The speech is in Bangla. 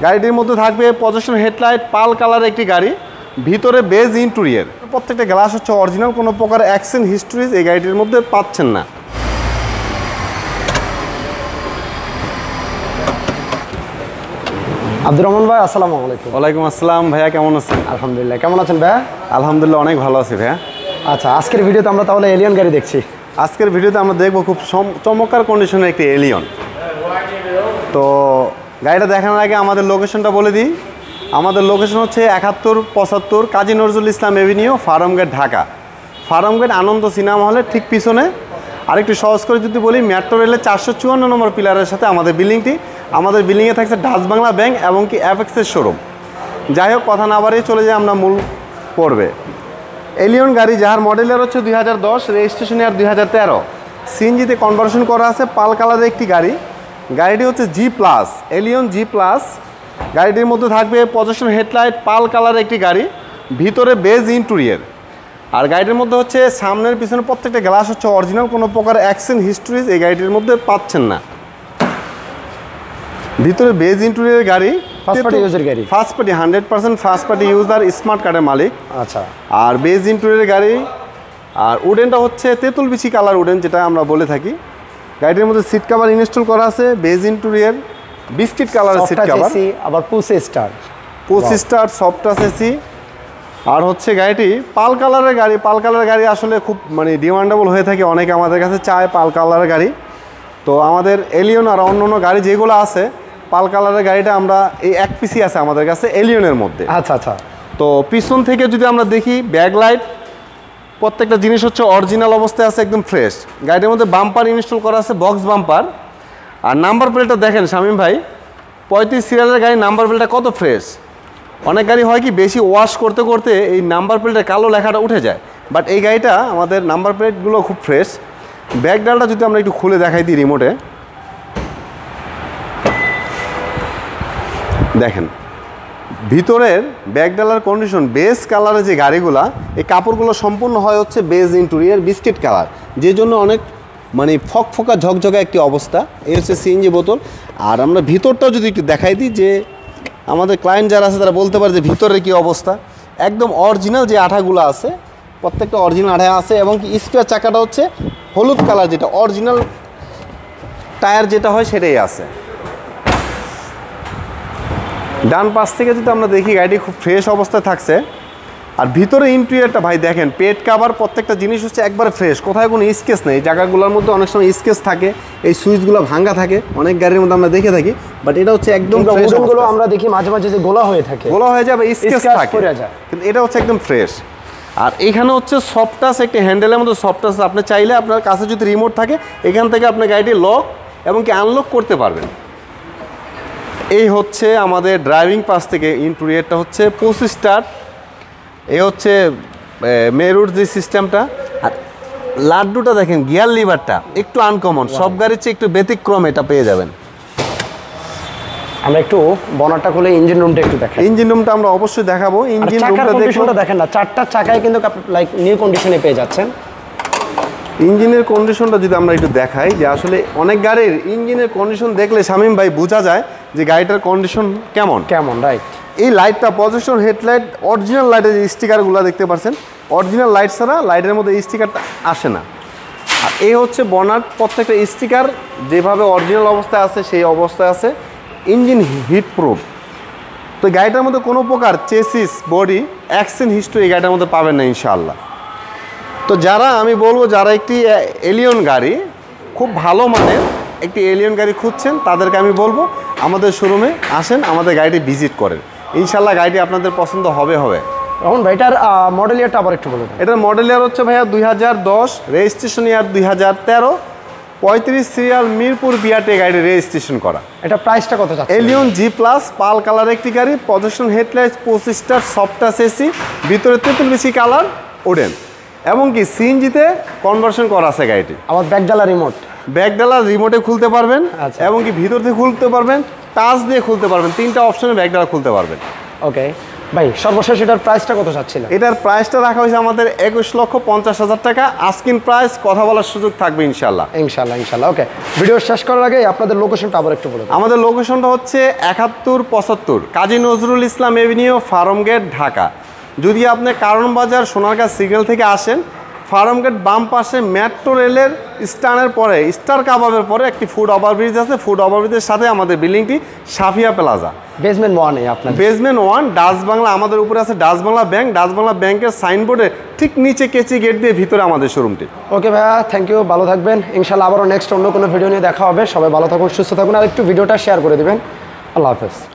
গাড়িটির মধ্যে থাকবে পজিশন হেডলাইট, পাল কালার একটি গাড়ি, ভিতরে বেজ ইন্টেরিয়র। প্রত্যেকটা গ্লাস হচ্ছে অরিজিনাল, কোনো প্রকার অ্যাক্সিডেন্ট হিস্ট্রিজ এই গাড়িটির মধ্যে পাচ্ছেন না। আব্দুর রহমান ভাই, আসসালামু আলাইকুম। ওয়ালাইকুম আসসালাম ভাইয়া, কেমন আছেন? আলহামদুলিল্লাহ, কেমন আছেন ভাইয়া? আলহামদুলিল্লাহ অনেক ভালো আছি ভাইয়া। আচ্ছা, আজকের ভিডিওতে আমরা তাহলে এলিয়ন গাড়ি দেখছি। আজকের ভিডিওতে আমরা দেখবো খুব চমৎকার কন্ডিশনের একটি এলিয়ন। তো গাড়িটা দেখানোর আগে আমাদের লোকেশনটা বলে দিই। আমাদের লোকেশন হচ্ছে 7175 কাজী নজরুল ইসলাম এভিনিউ, ফার্মগেট, ঢাকা। ফার্মগেট আনন্দ সিনেমা হলের ঠিক পিছনে। আরেকটু সহজ করে যদি বলি, মেট্রো রেলের 454 নম্বর পিলারের সাথে আমাদের বিল্ডিংটি। আমাদের বিল্ডিংয়ে থাকছে ডাচ বাংলা ব্যাংক এবং কি অ্যাপেক্সের শোরুম। যাই হোক, কথা না বাড়িয়ে চলে যাই আমরা মূল পড়বে। এলিয়ন গাড়ি যার মডেলের হচ্ছে 2010, রেজিস্ট্রেশন ইয়ার 2013, সিএনজিতে কনভার্সন করা আছে, পাল কালারের একটি গাড়ি। গাড়িটি হচ্ছে জি প্লাস, এলিয়ন জি প্লাস। গাড়িটির মধ্যে থাকবে পজিশন হেডলাইট, পাল কালারের একটি গাড়ি, ভিতরে বেজ ইন্টেরিয়র। আর গাড়িটির মধ্যে হচ্ছে সামনের পিছনে প্রত্যেকটা গ্লাস হচ্ছে অরিজিনাল, কোনো প্রকার অ্যাক্সিডেন্ট হিস্ট্রিজ এই গাড়িটির মধ্যে পাচ্ছেন না। ভিতরে বেজ ইন্টেরিয়র গাড়ি, ফার্স্ট পার্টি ইউজার গাড়ি, first party 100% first party user, smart কার্ডের মালিক। আচ্ছা, আর বেজ ইন্টেরিয়র গাড়ি। আর উডেনটা হচ্ছে তেঁতুল বিচি কালার উডেন, যেটা আমরা বলে থাকি। গাড়িটির মধ্যে সিট কভার ইনস্টল করা আছে, বেজ ইন্টেরিয়র, বিস্কিট কালারের সিট কভার, আবার push start soft touch AC. আর হচ্ছে গাড়িটি পাল কালারের গাড়ি। পাল কালারের গাড়ি আসলে খুব ডিমান্ডেবল হয়ে থাকে, অনেকে আমাদের কাছে চায় পাল কালারের গাড়ি। তো আমাদের এলিয়ন আর অন্য অন্য গাড়ি যেগুলো আছে, পাল কালারের গাড়িটা আমরা এই এক পিসি আছে আমাদের কাছে এলিয়নের মধ্যে। আচ্ছা আচ্ছা। তো পিছন থেকে যদি আমরা দেখি, ব্যাকলাইট প্রত্যেকটা জিনিস হচ্ছে অরিজিনাল অবস্থায় আছে, একদম ফ্রেশ। গাড়ির মধ্যে বাম্পার ইনস্টল করা আছে, বক্স বাম্পার। আর নাম্বার প্লেটটা দেখেন শামীম ভাই, 35 সিরিয়ালের গাড়ি, নাম্বার প্লেটটা কত ফ্রেশ। অনেক গাড়ি হয় কি, বেশি ওয়াশ করতে করতে এই নাম্বার প্লেটের কালো লেখাটা উঠে যায়, বাট এই গাড়িটা আমাদের নাম্বার প্লেটগুলো খুব ফ্রেশ। ব্যাকডালটা যদি আমরা একটু খুলে দেখাই দিই রিমোটে, দেখেন ভিতরের ব্যাকডালার কন্ডিশন, বেজ কালারের যে গাড়িগুলা, এই কাপড়গুলো সম্পূর্ণ হয় হচ্ছে বেজ ইন্টেরিয়র বিস্কিট কালার, যে জন্য অনেক ফকফকা ঝকঝকা একটি অবস্থা। এই হচ্ছে সিএনজি বোতল। আর আমরা ভিতরটাও যদি একটু দেখাই দিই, যে আমাদের ক্লায়েন্ট যারা আছে তারা বলতে পারে যে ভিতরের কী অবস্থা। একদম অরিজিনাল যে আঠাগুলো আছে, প্রত্যেকটা অরিজিনাল আঠা আছে, এবং কি স্পেয়ার চাকাটা হচ্ছে হলুদ কালার, যেটা অরিজিনাল টায়ার যেটা হয় সেটাই আছে। ডান পাশ থেকে যদি আমরা দেখি, গাড়িটি খুব ফ্রেশ অবস্থায় থাকছে। আর ভিতরে ইন্টেরিয়রটা ভাই দেখেন, পেট কাভার প্রত্যেকটা জিনিস হচ্ছে একবারে ফ্রেশ, কোথায় কোনো স্কেচ নেই। এই জায়গাগুলোর মধ্যে অনেক সময় স্কেচ থাকে, এই সুইচগুলো ভাঙা থাকে, অনেক গাড়ির মধ্যে আমরা দেখে থাকি, বাট এটা হচ্ছে একদম ফ্রেশ। আমরা দেখি মাঝে মাঝে যে গোলা হয়ে থাকে, গোলা হয়ে যাবে, স্কেচ থাকে, কিন্তু এটা হচ্ছে একদম ফ্রেশ। আর এখানে হচ্ছে সফট টাচ, একটি হ্যান্ডেলের মধ্যে সফট টাচ। আপনি চাইলে আপনার কাছে যদি রিমোট থাকে, এখান থেকে আপনি গাড়িটি লক এবং কি আনলক করতে পারবেন। এই হচ্ছে আমাদের ড্রাইভিং পাস থেকে ইন্টেরিয়রটা হচ্ছে পুশ স্টার্ট। এই হচ্ছে মেরুর যে সিস্টেমটা। আর লাড্ডুটা দেখেন, গিয়ার লিভারটা একটু আনকমন, সব গাড়ির চেয়ে একটু ব্যতিক্রম এটা পেয়ে যাবেন। আমরা একটু বনারটা খুলে ইঞ্জিন রুমটা একটু দেখাই। ইঞ্জিন রুমটা আমরা অবশ্যই দেখাবো। ইঞ্জিন রুমটা দেখেন না, চারটা চাকায় কিন্তু লাইক নিউ কন্ডিশনে পেয়ে যাচ্ছেন। ইঞ্জিনের কন্ডিশনটা যদি আমরা একটু দেখাই, যে আসলে অনেক গাড়ির ইঞ্জিনের কন্ডিশন দেখলে শামীম ভাই বোঝা যায় যে গাড়িটার কন্ডিশন কেমন। রাইট। এই লাইটটা পজিশন হেডলাইট, অরিজিনাল লাইটের যে স্টিকারগুলো দেখতে পাচ্ছেন, অরিজিনাল লাইট ছাড়া লাইটের মধ্যে এই স্টিকারটা আসে না। আর এই হচ্ছে বনাট, প্রত্যেকটা স্টিকার যেভাবে অরিজিনাল অবস্থায় আছে সেই অবস্থায় আছে। Engine heat proof. তো গাড়িটার মধ্যে কোনো প্রকার চেসিস বডি অ্যাক্সিডেন্ট হিস্ট্রি এই গাড়িটার মধ্যে পাবেন না ইনশাআল্লাহ। তো যারা, আমি বলবো যারা একটি এলিয়ন গাড়ি, খুব ভালো মানের একটি এলিয়ন গাড়ি খুঁজছেন, তাদেরকে আমি বলবো আমাদের শোরুমে আসেন, আমাদের গাড়িটি ভিজিট করেন, ইনশাআল্লাহ গাড়িটি আপনাদের পছন্দ হবে। এখন ভাইটার মডেল ইয়ারটা আবার একটু বলুন। এটার মডেল ইয়ার হচ্ছে ভাইয়া 2010, রেজিস্ট্রেশন ইয়ার 2013, 35 সিরিয়াল, মিরপুর বিআরটি গাড়ি রেজিস্ট্রেশন করা। এটা প্রাইসটা কত যাচ্ছে? এলিয়ন জি প্লাস, পাল কালার একটি গাড়ি, position headlight, push start, soft touch AC, ভিতরে তেঁতুল বিচি কালার উডেন, এবং কি সিএনজিতে কনভার্সন করা আছে গাড়িটি। আবার ব্যাকডালা রিমোট, ব্যাকডালা রিমোটে খুলতে পারবেন, এবং কি ভিতর থেকে খুলতে পারবেন, টাচ দিয়ে খুলতে পারবেন, 3টা অপশনে ব্যাকডালা খুলতে পারবেন। ওকে। ভাই সর্বশেষ এটার প্রাইসটা কত চাচ্ছিলেন? এটার প্রাইসটা রাখা হয়েছে আমাদের 21,50,000 টাকা। আস্কিং প্রাইস, কথা বলার সুযোগ থাকবে ইনশাল্লাহ। ইনশাল্লাহ। ওকে, ভিডিও শেষ করার আগে আপনাদের লোকেশনটা আবার একটু বলে দিন। আমাদের লোকেশনটা হচ্ছে 7175 Kazi Nazrul Islam Avenue, farm gate, Dhaka. যদি আপনি কারণ বাজার সোনারগাঁ সিগন্যাল থেকে আসেন, ফার্ম গেট বাম পাশে মেট্রো রেলের স্টানের পরে, স্টার কাবাবের পরে একটি ফুড ওভারব্রিজ আছে। ফুড ওভারব্রিজের সাথে আমাদের বিল্ডিংটি সাফিয়া প্লাজা, বেসমেন্ট 1 আপনার। Basement 1, Dutch Bangla. আমাদের উপরে আছে Dutch Bangla bank. Dutch Bangla ব্যাংকের সাইনবোর্ডে ঠিক নিচে কেচি গেট দিয়ে ভিতরে আমাদের শোরুমটি। ওকে ভাইয়া, থ্যাংক ইউ, ভালো থাকবেন। ইনশাল্লাহ আবারও নেক্সট অন্য কোনো ভিডিও নিয়ে দেখা হবে। সবাই ভালো থাকুন, সুস্থ থাকুন, আর একটু ভিডিওটা শেয়ার করে দিবেন। আল্লাহ হাফেজ।